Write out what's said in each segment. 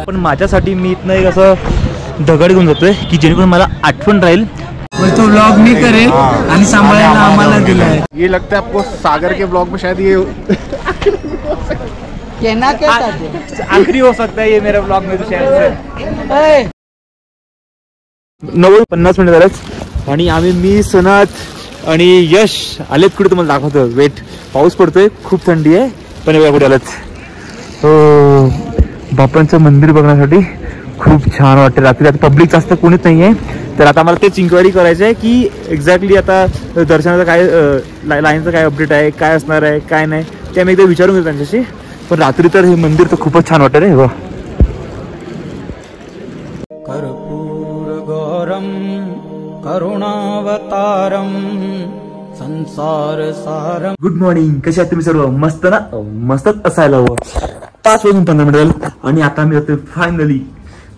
पण माझ्यासाठी मी इथनं एक असं दगड घेऊन जातोय की जेणेकरून मला आठवण राहील. तो व्लॉग मी करेल आणि सांभाळायला आम्हाला दिलाय. ये लगता है आपको सागर के ब्लॉग में शायद ये कहना क्या आखरी हो सकता है ये मेरे ब्लॉग में तो शायद 50 मिनिट झालेत आणि आम्ही मी सनत आणि यश आलेत कुठे तुम्हाला दाखवतो. वेट, पाऊस पडतोय, खूप थंडी आहे, पण एवढ्या कुठे आलेत. हो, बापांचं मंदिर बघण्यासाठी खूप छान वाटतं. रात्री आता पब्लिक जास्त कोणीच नाही आहे, तर आता मला तेच इन्क्वायरी करायचं आहे की एक्झॅक्टली आता दर्शनाचं काय लाईनचं काय अपडेट आहे, काय असणार आहे काय नाही, ते आम्ही एकदा विचारून घेतो त्यांच्याशी. पण रात्री तर हे मंदिर तर खूपच छान वाटतं रे. कर्पूर गौरम करुणावतारम संसार सारम. गुड मॉर्निंग, कसे आहात तुम्ही सर्व? मस्त ना? मस्तच असायला हवं. 5:15 झाले आणि आता मी होतो फायनली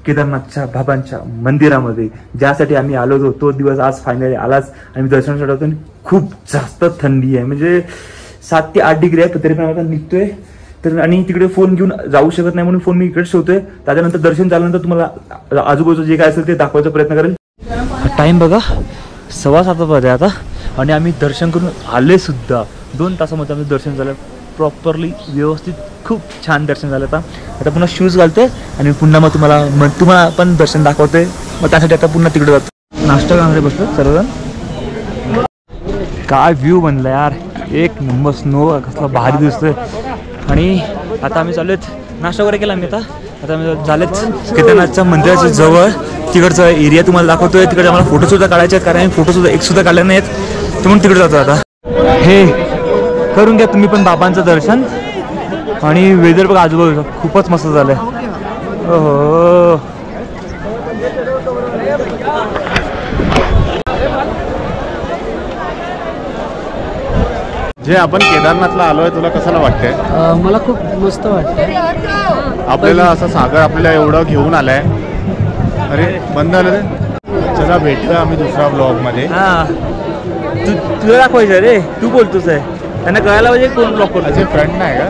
केदारनाथच्या बाबांच्या मंदिरामध्ये, ज्यासाठी आम्ही आलो होतो. तो दिवस आज फायनली आलाच. आम्ही दर्शनासाठी होतो आणि खूप जास्त थंडी आहे, म्हणजे 7 ते 8 डिग्री आहे. तरी पण आता निघतोय तर, आणि तिकडे फोन घेऊन जाऊ शकत नाही म्हणून फोन मी इकडे ठेवतोय. त्याच्यानंतर दर्शन झाल्यानंतर तुम्हाला आजूबाजूचं जे काय असेल ते दाखवायचा प्रयत्न करेल. टाइम बघा 7:15 वाजले आता आणि आम्ही दर्शन करून आले सुद्धा. 2 तासामध्ये आम्ही दर्शन झालं प्रॉपरली, व्यवस्थित, खूप छान दर्शन झालं. आता पुन्हा शूज घालते आणि पुन्हा मग तुम्हाला पण दर्शन दाखवते. मग त्यासाठी आता पुन्हा तिकडे जातो. नाश्ता करणारे बसलो सर्वजण. काय व्ह्यू बनला यार, एक नंबर. स्नो कसला भारी दिसतोय. आणि आता आम्ही चालूत, नाश्ता वगैरे केला आम्ही. आता आम्ही झालेत केदारनाथच्या मंदिराच्या जवळ. तिकडचा एरिया तुम्हाला दाखवतोय. तिकडे आम्हाला फोटोसुद्धा काढायचे आहेत, कारण आम्ही फोटोसुद्धा एकसुद्धा काढले नाहीत, तर म्हणून तिकडे जातो. आता हे करून घ्या तुम्ही पण बाबांचं दर्शन. आणि वेदर बघा आजूबाजूला खूपच मस्त झालंय. हो, जे आपण केदारनाथला आलोय, तुला कशाला वाटतंय? मला खूप मस्त वाटतंय. आपल्याला असं सागर आपल्याला एवढं घेऊन आलाय. अरे बंद झालं रे. चला भेटूया आम्ही दुसऱ्या ब्लॉग मध्ये. हा, तुला दाखवायचं रे, तू बोलतोस आहे, त्यांना कळायला पाहिजे कोण ब्लॉक करतो. असे फ्रेंड नाही का?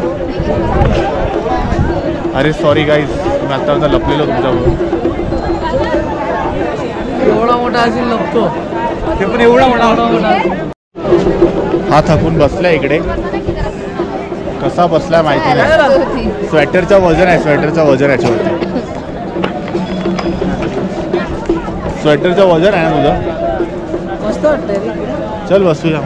अरे सॉरी गाईज, मी आता लपलेलो तुमच्याबरोबर. एवढा मोठा असेल लपतो ते पण, एवढा मोठा. हा थकून बसलाय इकडे. कसा बसलाय माहिती नाही. स्वेटरचं वजन आहे, स्वेटरचं वजन याच्यावरती. स्वेटरचं वजन आहे ना तुझं? मस्त वाटतंय. चल बसूया.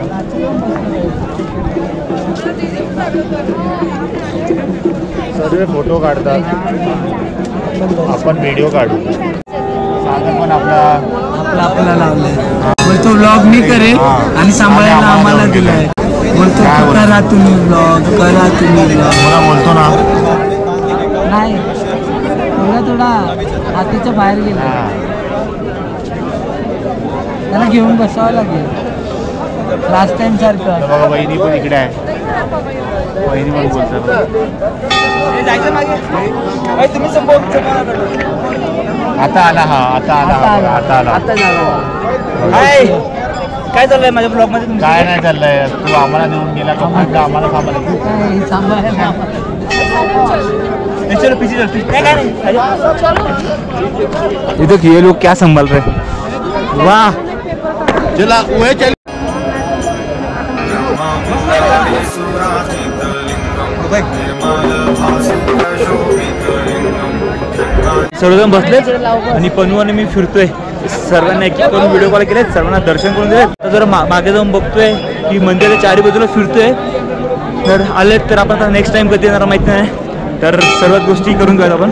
सर्व फोटो काढतात, आपण व्हिडिओ काढू. सागर पण आपला लावलाय. तो व्लॉग मी करेल आणि सांभाळायला आम्हाला दिलाय. बोलतो करा तुम्ही व्लॉग, करा तुम्ही व्लॉग. मला बोलतो ना, नाही थोडा हातीच्या बाहेर गेला, त्याला घेऊन बसावं लागेल लास्ट टाइम सारखं. बघा वहिनी पण इकडे आहे. वहिनी पण बोलतात. आता आला. हा आता आला. काय चाललंय माझ्या ब्लॉग मध्ये? काय नाही चाललंय, तू आम्हाला देऊन गेला का? आम्हाला सांभाळायला. इधर ये लोग क्या संभाल रहे? वाह, चला वह चल. सर्वजण बसलेच आणि पनू आणि मी फिरतोय. सर्वांना एक करून व्हिडिओ कॉल केले, सर्वांना दर्शन करून दिले. आता जर मागे जाऊन बघतोय की मंदिराच्या चारी बाजूला फिरतोय. तर आलेत तर आपण आता नेक्स्ट टाइम कधी येणार माहिती नाही, तर सर्वच गोष्टी करून घेऊयात आपण.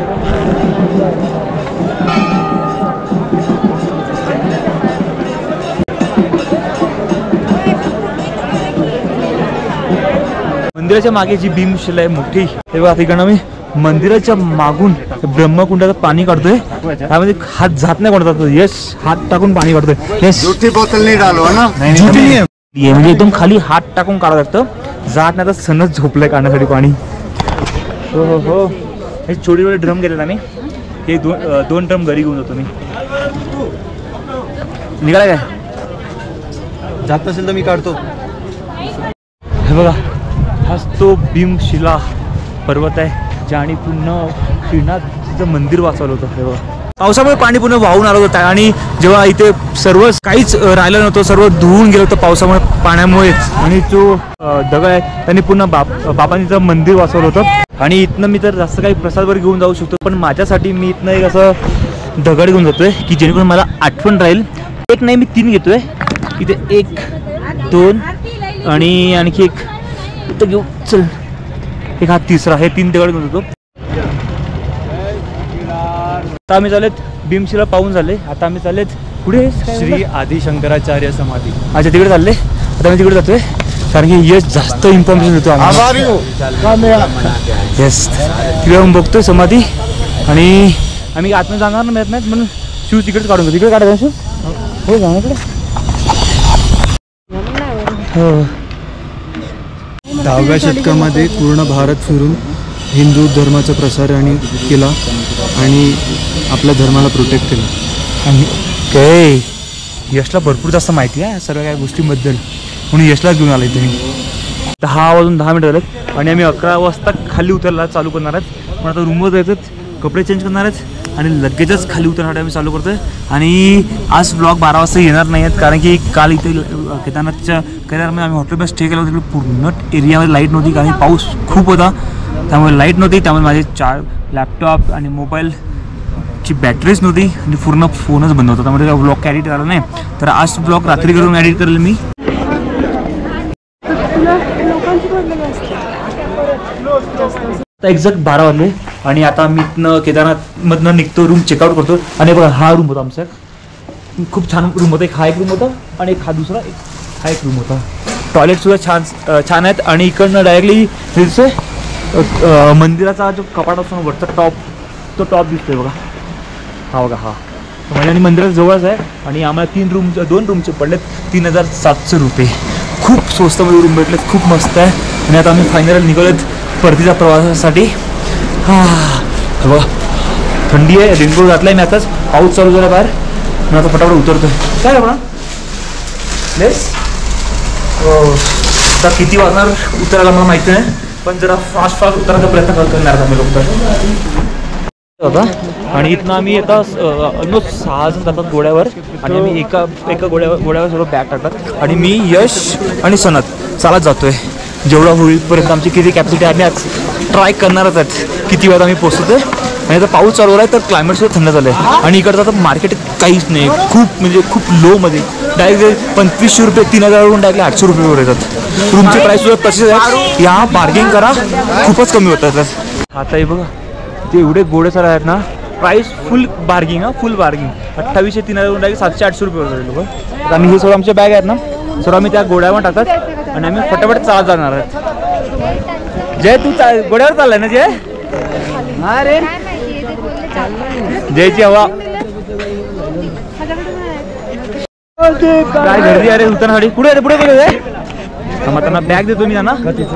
मंदिराच्या मागे जी भीमशिला आहे मोठी, हे बघा. तिकडनं मी मंदिराच्या मागून ब्रह्मकुंडाचं पाणी काढतोय. त्यामध्ये हात जात नाही कोणता. यश हात टाकून पाणी काढतोय. यश झुठी बोतल नाही डालो ना, म्हणजे एकदम खाली हात टाकून काढावं लागतं. जात नाही तर सनच झोपलंय काढण्यासाठी पाणी. हो हो हो, हे छोटे छोटे ड्रम गेले आम्ही. हे दोन ड्रम घरी घेऊन जातो मी. निघाला काय? जात नसेल तर मी काढतो. बघा हाच तो भीमशिला पर्वत आहे ज्याने पूर्ण श्रीनाथचं मंदिर वाचवलं होतं. हे बघा पावसामुळे पाणी पूर्ण वाहून आलं होतं आणि जेव्हा इथे सर्व काहीच राहिलं नव्हतं, सर्व धुवून गेलं होतं पावसामुळे पाण्यामुळे. आणि जो दगड आहे त्यांनी पूर्ण बाबांचं मंदिर वाचवलं होतं. आणि इथनं मी तर जास्त काही प्रसादवर घेऊन जाऊ शकतो, पण माझ्यासाठी मी इथनं एक असं दगड घेऊन जातोय की जेणेकरून मला आठवण राहील. एक नाही मी 3 घेतोय. इथे 1 2 आणि आणखी एक इथं घेऊ. चल एक हा तिसरा, हे 3 दगड घेऊन जातो. आता आम्ही चाललेत भीमशिला पाहून झाले. आता आम्ही चाललेत पुढे श्री आदि शंकराचार्य समाधी. अच्छा तिकडे चालले. आता मी तिकडे जातोय कारण की यश जास्त इन्फॉर्मेशन देतो येस. तिकडे जाऊन बघतोय समाधी आणि आम्ही आतमध्ये जाणार मिळत नाहीत म्हणून शूज तिकडेच काढून तिकडे काढायचं शूज. हो जाणार इकडे. हो 10व्या शतकामध्ये पूर्ण भारत फिरून हिंदू धर्माचा प्रसार केला आणि आपल्या धर्माला प्रोटेक्ट केला. आणि काय यशला भरपूर जास्त माहिती आहे सर्व काही गोष्टींबद्दल म्हणून यशला घेऊन आला इथे. 10 वाजून 10 मिनिटं झालेत आणि आम्ही 11 वाजता खाली उतरायला चालू करणार आहेत. पण आता रूमवर जायचं, कपडे चेंज करणार आहेत आणि लगेचच खाली उतरण्यासाठी आम्ही चालू करतोय. आणि आज ब्लॉग 12 वाजता येणार नाही आहेत कारण की काल इथे केदारमध्ये आम्ही हॉटेलमध्ये स्टे केला होता. तिकडे पूर्ण एरियामध्ये लाईट नव्हती कारण पाऊस खूप होता, त्यामुळे लाईट नव्हती. त्यामुळे माझे 4 लॅपटॉप आणि मोबाईलची बॅटरीच नव्हती आणि पूर्ण फोनच बंद होता. त्यामुळे ब्लॉग एडिट झाला नाही. तर आज ब्लॉग रात्री करून एडिट करेल मी. आता एक्झॅक्ट 12 वाजले आणि आता मी इथनं केदारनाथमधनं निघतो, रूम चेकआउट करतो. आणि बघा हा रूम होता आमचा, खूप छान रूम होता. एक हा एक रूम होता आणि एक हा दुसरा हा एक रूम होता. टॉयलेटसुद्धा छान आहेत. आणि इकडनं डायरेक्टली दिसतोय मंदिराचा जो कपाट असतो ना वरचा टॉप, तो टॉप दिसतोय बघा. हा बघा हा म्हणजे आणि मंदिराच्या जवळच आहे. आणि आम्हाला 2 रूमचे पडलेत 3700 रुपये. खूप स्वस्तामध्ये रूम भेटलेत, खूप मस्त आहे. आणि आता आम्ही फायनल निघालोत परतीच्या प्रवासासाठी. हा बघा थंडी आहे, रेनकोट घातला आहे मी आताच. पाऊस चालू झाला बाहेर, मी आता फटाफट उतरतोय. काय आहे म्हणा लेस आता किती वाजणार उतरायला मला माहिती नाही, पण जरा फास्ट उतरायचा प्रयत्न करणार आम्ही लोक होता. आणि इथनं आम्ही आता ऑलमोस्ट 6 जण जातात घोड्यावर आणि आम्ही एका घोड्यावर सर्व बॅग टाकतात. आणि मी यश आणि सनत चालत जातोय. जेवढा होईपर्यंत आमची किती कॅपॅसिटी आहे आम्ही आज ट्राय करणारच आहेत किती वेळा आम्ही पोहोचतोय. आणि आता पाऊस चालू आहे तर क्लायमेटसुद्धा थंड झालं आहे. आणि इकडचं आता मार्केट काहीच नाही, खूप म्हणजे खूप लोमध्ये. डायरेक्ट 2500 रुपये 3000वरून डायरेक्ट 800 रुपयेवर येतात. रूमची प्राईससुद्धा तशीच आहे. या बार्गेन करा, खूपच कमी होतात. आता हे बघा ते एवढे घोडे सर आहेत ना, प्राईस फुल बार्गिंग. 2800 3000वरून डायरेक्ट 700-800 रुपयेवर जाईल लोक. तर आम्ही हे सर्व आमचे बॅग आहेत ना, सर्व आम्ही त्या घोड्यावर टाकतात आणि आम्ही फटाफट चालत जाणार आहेत. जय तू घोड्यावर चाललाय ना जय? हा रे जयची हवा काय गर्दी अरे उतरण्यासाठी. पुढे त्यांना बॅग देतो मी त्यांना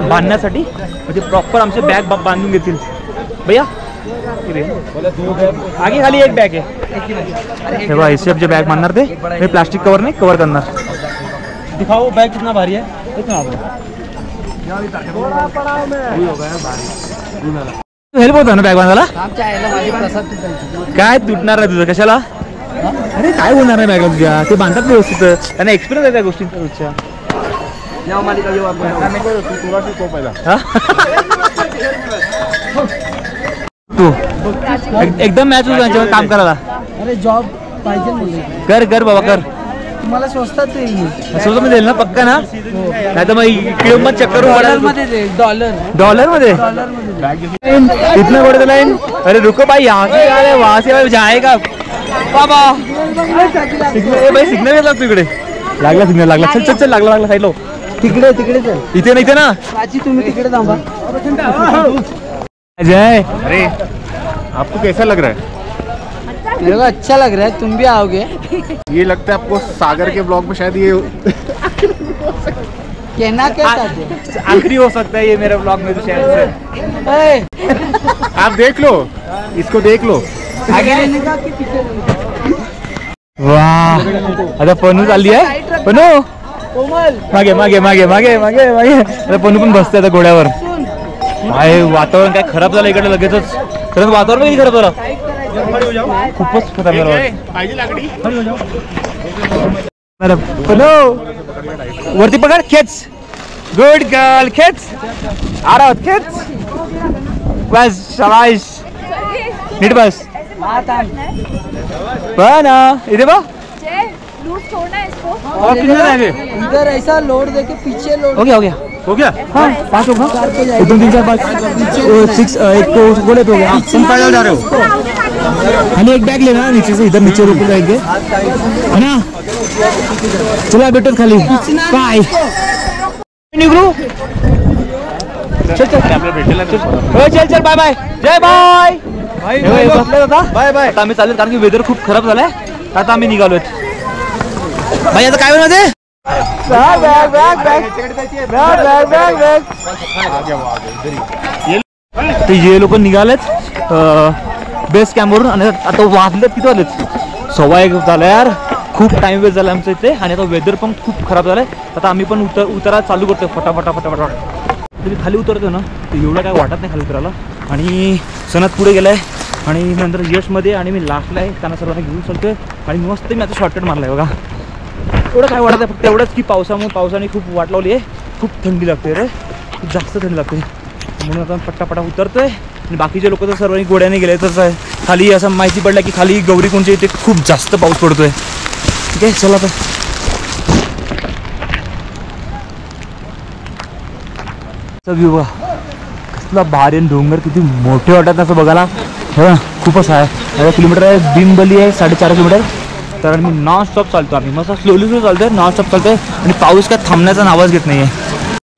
बांधण्यासाठी, म्हणजे प्रॉपर आमचे बॅग बांधून घेतील. भैया आगे खाली एक बॅग आहे हे बघा, एसएफचे बॅग बांधणार ते प्लास्टिक कवर नाही कवर करणार. दिखाओ बॅग कितना भारी है. हेल्प होता ना बॅग बांधायला. काय तुटणार आहे तुझं कशाला? अरे काय होणार आहे बॅग तुझ्या, ते बांधतात व्यवस्थित, त्यांना एक्सपिरियन्स आहे त्या गोष्टींचा. तू एकदम मॅच होतो काम करायला. अरे जॉब पाहिजे कर बाबा कर. तुम्हाला स्वस्तात स्वस्त मध्ये ना पक्का ना, नाही तर मग इकडे मग चक्कर डॉलर मध्ये इतना बड़ा लाइन. अरे रुको भाई यहाँ से आ रहे वहाँ से जाएगा बाबा. भाई सिग्नल येत लागतो इकडे. लागला सिग्नल लागला. चल चल लागला साईड लो. तिकडे चल. इथे नाही ना तुम्ही तिकडे थांबा. जय अरे आपको कैसा लग रहा है? मेरे को अच्छा लग रहा है. तुम भी आओगे? ये लगता है आपको सागर के ब्लॉग में शायद ये कहना क्या चाहते? आखिरी हो सकता है ये मेरे ब्लॉग में तो शायद. आप देख लो, इसको देख लो. आगे लेने का कि पीछे? वाह आता पनू चालली आहे. पनू मागे मागे मागे मागे मागे मागे आता पनू पण बसते आता घोड्यावर. काय वातावरण काय खराब झालं इकडे लगेचच. खरंच वातावरण किती खराब झालं, खूपच खराब झालं. वरती पकड, खेच. Good girl, खेच. आराम खेच. बस शाबाश, नीट बस. पण इधे बा लूज छोड़ना है इसको। और कितने रहेंगे? इधर ऐसा लोड देके पीछे लोड हो गया हो गया हो गया. हाँ 5 होगा, 2 3 4 5 6 एक तो गोले पे हो गया. तुम पैदल जा रहे हो खाली एक बैग लेना नीचे से, इधर नीचे रुक जाएंगे है ना. चला बेटो खाली बाय निघू. चल चल चल चल बाय बाय जय बाय बसले होता बाय बाय. आता आम्ही चालेल कारण की वेदर खूप खराब झालाय. आता आम्ही निघालोय भाई. आता काय मध्ये ते जे लोक निघालेत बेस कॅम्पवरून आणि आता वाजलेत किती वाजलेत 1:15 झाला यार. खूप टाइम वेस्ट झाला आमचं इथे आणि आता वेदर पण खूप खराब झालंय. आता आम्ही पण उतरायला चालू करतोय फटाफटा फटाफट. तुम्ही खाली उतरतो ना तर एवढं काय वाटत नाही खाली उतरायला. आणि सनत पुढे गेलाय आणि नंतर यशमध्ये आणि मी लास्टला आहे. त्यांना सर्वांना घेऊन चालतोय आणि मस्त मी आता शॉर्टकट मारलाय बघा. एवढं काय वाटत आहे फक्त एवढंच की पावसाने खूप वाट लावली आहे. खूप थंडी लागते रे, खूप जास्त थंडी लागते. म्हणून आता पट्टापटा उतरतोय. आणि बाकीचे लोक तर सर्वांनी घोड्याने गेले तर खाली असं माहिती पडलं की खाली गौरीकुंडच्या इथे खूप जास्त पाऊस पडतोय. ठीक आहे चला तर. व्ह्यू बघा कसला भारी आणि डोंगर किती मोठे वाटत असं बघायला. हो खूपच आहे. 11 किलोमीटर आहे. बिनबली आहे 4.5 किलोमीटर. तर मी नॉनस्टॉप चालतो. आम्ही मस्त स्लोली चालतोय, नॉनस्टॉप चालतोय आणि पाऊस काय थांबण्याचा नावच घेत नाही आहे.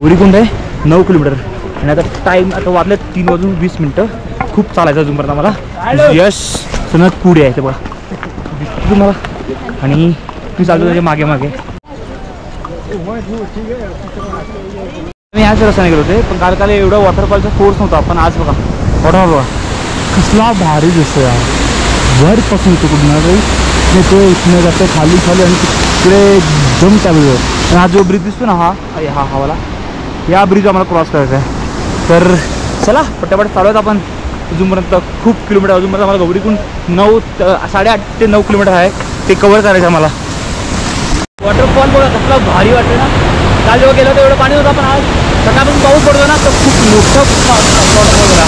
गौरीकुंड आहे 9 किलोमीटर आणि आता टाईम आता वाजले 3:20. खूप चालायचं अजून पर्यंत मला. यश सनत पुढे आहे ते बघा तुम्हाला आणि मी चालतो त्याच्या मागे मागे. मी ह्याच रस्त्याने गेलो होते पण काल एवढा वॉटरफॉलचा फोर्स नव्हता. पण आज बघा वॉटरफॉल बघा कसला भारी दिसतोय. वरपासून येतो कुठं तो इथनं जातं खाली खाली आणि तिकडे एकदम त्यावेळेवर. आणि हा जो ब्रिज दिसतो ना हा वाला या ब्रिज आम्हाला क्रॉस करायचा आहे. तर चला पटापट चालू आहेत आपण अजूनपर्यंत. खूप किलोमीटर अजूनपर्यंत आम्हाला गौरीकुंड 8.5 ते 9 किलोमीटर आहे ते कवर करायचं आम्हाला. वॉटरफॉल बघा कसला भारी वाटतं ना. काल जेव्हा गेलो तर एवढं पाणी होतं पण आज सकाळपासून पाऊस पडतो ना तर खूप मोठं वॉटरफॉल बघा.